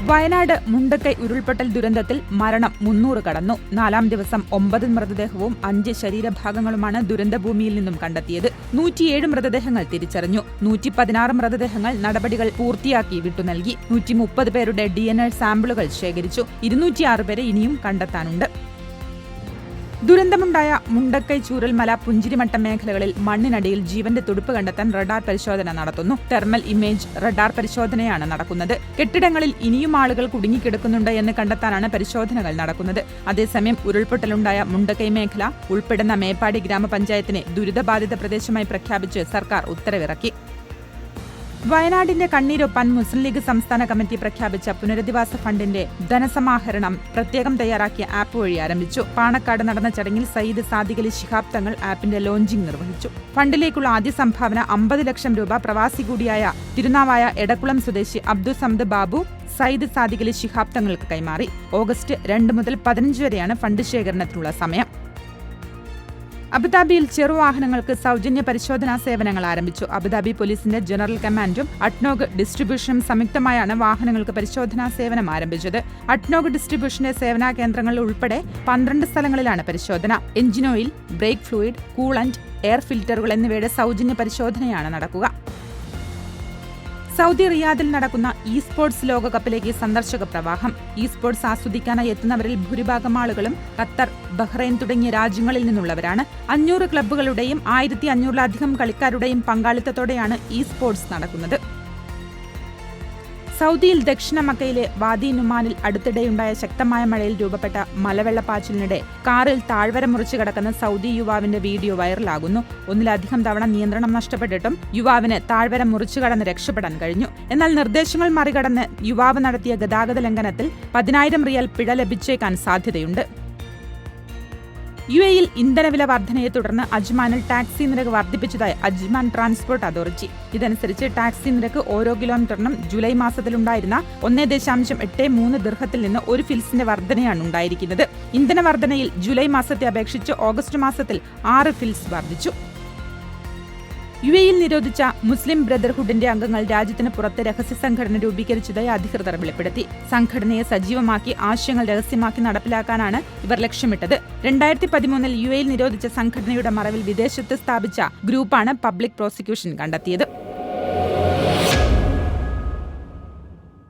വയനാട് മുണ്ടക്കൈ ഉരുൾപൊട്ടൽ ദുരന്തത്തിൽ മരണം 300 കടന്നു. 4-ാം ദിവസം 9 മൃതദേഹവും 5 ശരീരഭാഗങ്ങളുമാണ് ദുരന്തഭൂമിയിൽ നിന്നും കണ്ടെത്തിയത്. 107 മൃതദേഹങ്ങൾ തിരിച്ചറിഞ്ഞു. 116 മൃതദേഹങ്ങൾ നടപടികൾ പൂർത്തിയാക്കി വിട്ടുനൽകി. 130 പേരുടെ DNA സാമ്പിളുകൾ ശേഖരിച്ചു. 206 പേരെ ഇനിയും കണ്ടെത്താനുണ്ട്. ദുരന്തമുണ്ടായ മുണ്ടക്കൈ, ചൂരൽമല, പുഞ്ചിരിമട്ടം മേഖലകളിൽ മണ്ണിനടിയിൽ ജീവന്റെ തുടിപ്പ് കണ്ടെത്താൻ റഡാർ പരിശോധന നടത്തുന്നു. തെർമൽ ഇമേജ് റഡാർ പരിശോധനയാണ് നടക്കുന്നത്. കെട്ടിടങ്ങളിൽ ഇനിയും ആളുകൾ കുടുങ്ങിക്കിടക്കുന്നുണ്ട് എന്ന് കണ്ടെത്താനാണ് പരിശോധനകൾ നടക്കുന്നത്. അതേസമയം ഉരുൾപൊട്ടലുണ്ടായ മുണ്ടക്കൈ മേഖല ഉൾപ്പെടുന്ന മേപ്പാടി ഗ്രാമപഞ്ചായത്തിനെ ദുരിതബാധിത പ്രദേശമായി പ്രഖ്യാപിച്ച് സർക്കാർ ഉത്തരവിറക്കി. വയനാടിന്റെ കണ്ണീരൊപ്പാൻ മുസ്ലിം ലീഗ് സംസ്ഥാന കമ്മിറ്റി പ്രഖ്യാപിച്ച പുനരധിവാസ ഫണ്ടിന്റെ ധനസമാഹരണം പ്രത്യേകം തയ്യാറാക്കിയ ആപ്പ് വഴി ആരംഭിച്ചു. പാണക്കാട് നടന്ന ചടങ്ങിൽ സയ്യിദ് സാദിഖ് അലി ശിഹാബ് തങ്ങൾ ആപ്പിന്റെ ലോഞ്ചിംഗ് നിർവഹിച്ചു. ഫണ്ടിലേക്കുള്ള ആദ്യ സംഭാവന 50 ലക്ഷം രൂപ പ്രവാസി കൂടിയായ തിരുനാവായ എടക്കുളം സ്വദേശി അബ്ദുൾ സമദ് ബാബു സയ്യിദ് സാദിഖ് അലി ശിഹാബ് തങ്ങൾക്ക് കൈമാറി. ഓഗസ്റ്റ് 2 മുതൽ 15 വരെയാണ് ഫണ്ട് ശേഖരണത്തിനുള്ള സമയം. അബുദാബിയിൽ ചെറുവാഹനങ്ങൾക്ക് സൗജന്യ പരിശോധനാ സേവനങ്ങൾ ആരംഭിച്ചു. അബുദാബി പോലീസിന്റെ ജനറൽ കമാൻഡും അഡ്നോഗ് ഡിസ്ട്രിബ്യൂഷനും സംയുക്തമായാണ് വാഹനങ്ങൾക്ക് പരിശോധനാ സേവനം ആരംഭിച്ചത്. അഡ്നോഗ് ഡിസ്ട്രിബ്യൂഷന്റെ സേവനാ കേന്ദ്രങ്ങളിൽ ഉൾപ്പെടെ 12 സ്ഥലങ്ങളിലാണ് പരിശോധന. Engine oil, brake fluid, coolant, air ഫിൽറ്ററുകൾ എന്നിവയുടെ സൗജന്യ പരിശോധനയാണ് നടക്കുക. സൗദി റിയാദിൽ നടക്കുന്ന സ്പോർട്സ് ലോകകപ്പിലേക്ക് സന്ദർശക പ്രവാഹം. സ്പോർട്സ് ആസ്വദിക്കാനായി എത്തുന്നവരിൽ ഭൂരിഭാഗം ആളുകളും ഖത്തർ, ബഹ്റൈൻ തുടങ്ങിയ രാജ്യങ്ങളിൽ നിന്നുള്ളവരാണ്. 500 ക്ലബ്ബുകളുടെയും 1500-ലധികം കളിക്കാരുടെയും പങ്കാളിത്തത്തോടെയാണ് സ്പോർട്സ് നടക്കുന്നത്. സൗദിയിൽ ദക്ഷിണ മക്കയിലെ വാദി നുമാനിൽ അടുത്തിടെയുണ്ടായ ശക്തമായ മഴയിൽ രൂപപ്പെട്ട മലവെള്ളപ്പാച്ചിലിനിടെ കാറിൽ താഴ്വര മുറിച്ചു കടക്കുന്ന സൗദി യുവാവിന്റെ വീഡിയോ വൈറലാകുന്നു. 1-ലധികം തവണ നിയന്ത്രണം നഷ്ടപ്പെട്ടിട്ടും യുവാവിന് താഴ്വര മുറിച്ചു കടന്ന് രക്ഷപ്പെടാൻ കഴിഞ്ഞു. എന്നാൽ നിർദ്ദേശങ്ങൾ മറികടന്ന് യുവാവ് നടത്തിയ ഗതാഗത ലംഘനത്തിൽ 10,000 റിയാൽ പിഴ ലഭിച്ചേക്കാൻ സാധ്യതയുണ്ട്. UAE-യിൽ ഇന്ധനവില വർധനയെ തുടർന്ന് അജ്മാനിൽ ടാക്സി നിരക്ക് വർദ്ധിപ്പിച്ചതായി അജ്മാൻ ട്രാൻസ്പോർട്ട് അതോറിറ്റി. ഇതനുസരിച്ച് ടാക്സി നിരക്ക് ഓരോ കിലോമീറ്ററിനും ജൂലൈ മാസത്തിലുണ്ടായിരുന്ന 1.83 ദിർഹത്തിൽ നിന്ന് 1 ഫിൽസിന്റെ വർധനയാണ് ഉണ്ടായിരിക്കുന്നത്. ഇന്ധന വർധനയിൽ ജൂലൈ മാസത്തെ അപേക്ഷിച്ച് ഓഗസ്റ്റ് മാസത്തിൽ 6 ഫിൽസ് വർദ്ധിച്ചു. UAE-യിൽ നിരോധിച്ച മുസ്ലിം ബ്രദർഹുഡിന്റെ അംഗങ്ങൾ രാജ്യത്തിന് പുറത്ത് രഹസ്യ സംഘടന രൂപീകരിച്ചതായി അധികൃതർ വെളിപ്പെടുത്തി. സംഘടനയെ സജീവമാക്കി ആശയങ്ങൾ രഹസ്യമാക്കി നടപ്പിലാക്കാനാണ് ഇവർ ലക്ഷ്യമിട്ടത്. 2013-ൽ UAE-യിൽ നിരോധിച്ച സംഘടനയുടെ മറവിൽ വിദേശത്ത് സ്ഥാപിച്ച ഗ്രൂപ്പാണ് പബ്ലിക് പ്രോസിക്യൂഷൻ കണ്ടെത്തിയത്.